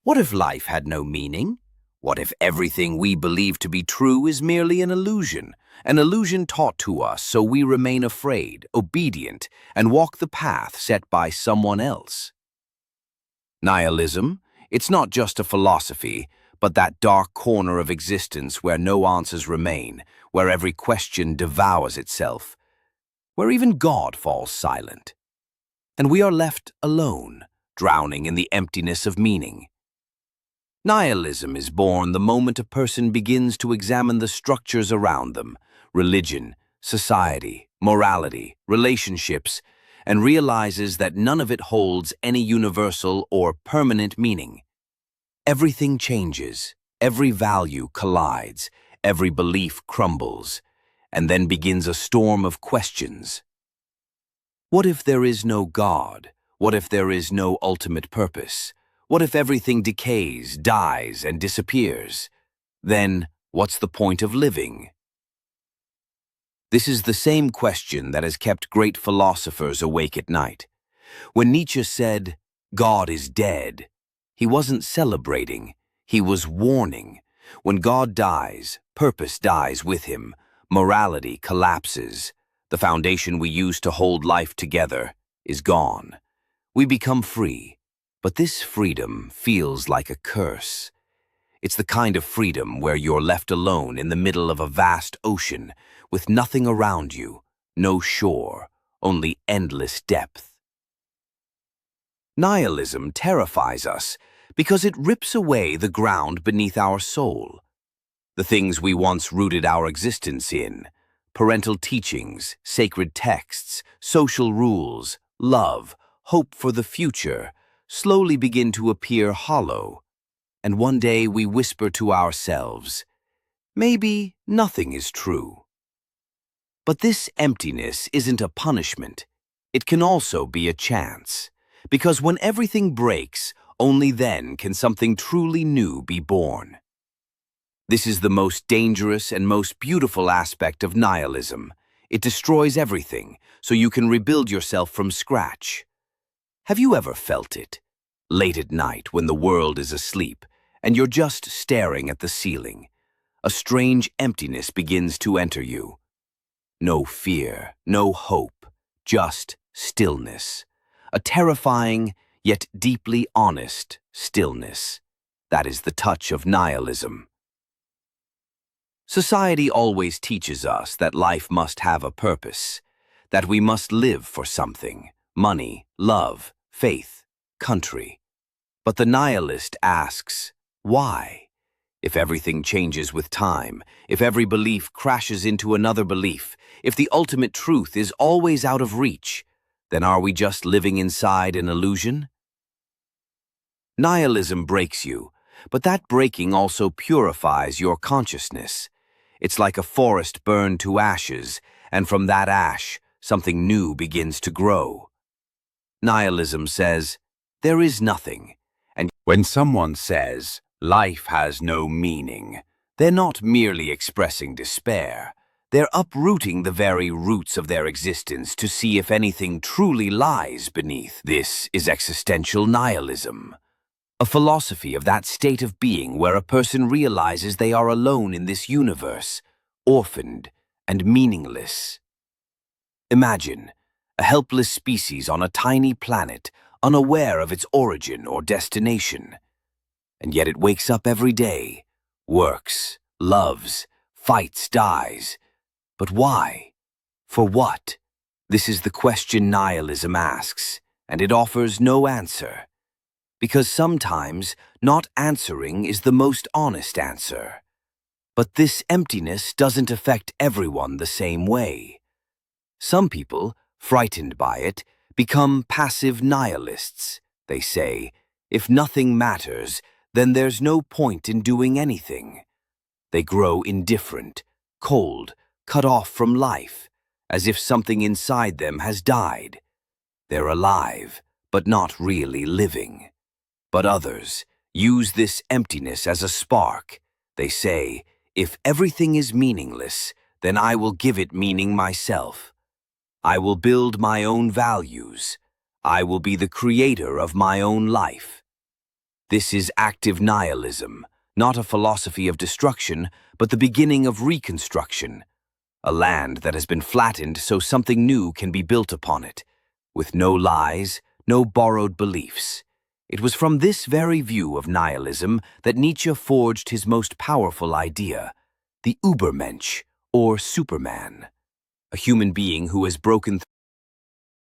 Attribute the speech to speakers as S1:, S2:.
S1: What if life had no meaning? What if everything we believe to be true is merely an illusion taught to us so we remain afraid, obedient, and walk the path set by someone else? Nihilism, it's not just a philosophy, but that dark corner of existence where no answers remain, where every question devours itself, where even God falls silent, and we are left alone, drowning in the emptiness of meaning. Nihilism is born the moment a person begins to examine the structures around them, religion, society, morality, relationships, and realizes that none of it holds any universal or permanent meaning. Everything changes, every value collides, every belief crumbles, and then begins a storm of questions. What if there is no God? What if there is no ultimate purpose? What if everything decays, dies, and disappears? Then, what's the point of living? This is the same question that has kept great philosophers awake at night. When Nietzsche said, "God is dead," he wasn't celebrating, he was warning. When God dies, purpose dies with him, morality collapses, the foundation we use to hold life together is gone. We become free. But this freedom feels like a curse. It's the kind of freedom where you're left alone in the middle of a vast ocean, with nothing around you, no shore, only endless depth. Nihilism terrifies us because it rips away the ground beneath our soul. The things we once rooted our existence in, parental teachings, sacred texts, social rules, love, hope for the future, slowly begin to appear hollow, and one day we whisper to ourselves, maybe nothing is true. But this emptiness isn't a punishment. It can also be a chance, because when everything breaks, only then can something truly new be born. This is the most dangerous and most beautiful aspect of nihilism. It destroys everything, so you can rebuild yourself from scratch. Have you ever felt it? Late at night when the world is asleep and you're just staring at the ceiling, a strange emptiness begins to enter you. No fear, no hope, just stillness. A terrifying, yet deeply honest stillness. That is the touch of nihilism. Society always teaches us that life must have a purpose, that we must live for something, money, love, faith, country. But the nihilist asks, why? If everything changes with time, if every belief crashes into another belief, if the ultimate truth is always out of reach, then are we just living inside an illusion? Nihilism breaks you, but that breaking also purifies your consciousness. It's like a forest burned to ashes, and from that ash, something new begins to grow. Nihilism says, there is nothing. And when someone says, life has no meaning, they're not merely expressing despair. They're uprooting the very roots of their existence to see if anything truly lies beneath. This is existential nihilism, a philosophy of that state of being where a person realizes they are alone in this universe, orphaned and meaningless. Imagine a helpless species on a tiny planet, unaware of its origin or destination. And yet it wakes up every day, works, loves, fights, dies. But why? For what? This is the question nihilism asks, and it offers no answer. Because sometimes not answering is the most honest answer. But this emptiness doesn't affect everyone the same way. Some people, frightened by it, become passive nihilists. They say, if nothing matters, then there's no point in doing anything. They grow indifferent, cold, cut off from life, as if something inside them has died. They're alive, but not really living. But others use this emptiness as a spark. They say, if everything is meaningless, then I will give it meaning myself. I will build my own values. I will be the creator of my own life. This is active nihilism, not a philosophy of destruction, but the beginning of reconstruction. A land that has been flattened so something new can be built upon it, with no lies, no borrowed beliefs. It was from this very view of nihilism that Nietzsche forged his most powerful idea, the Übermensch, or Superman, a human being who has broken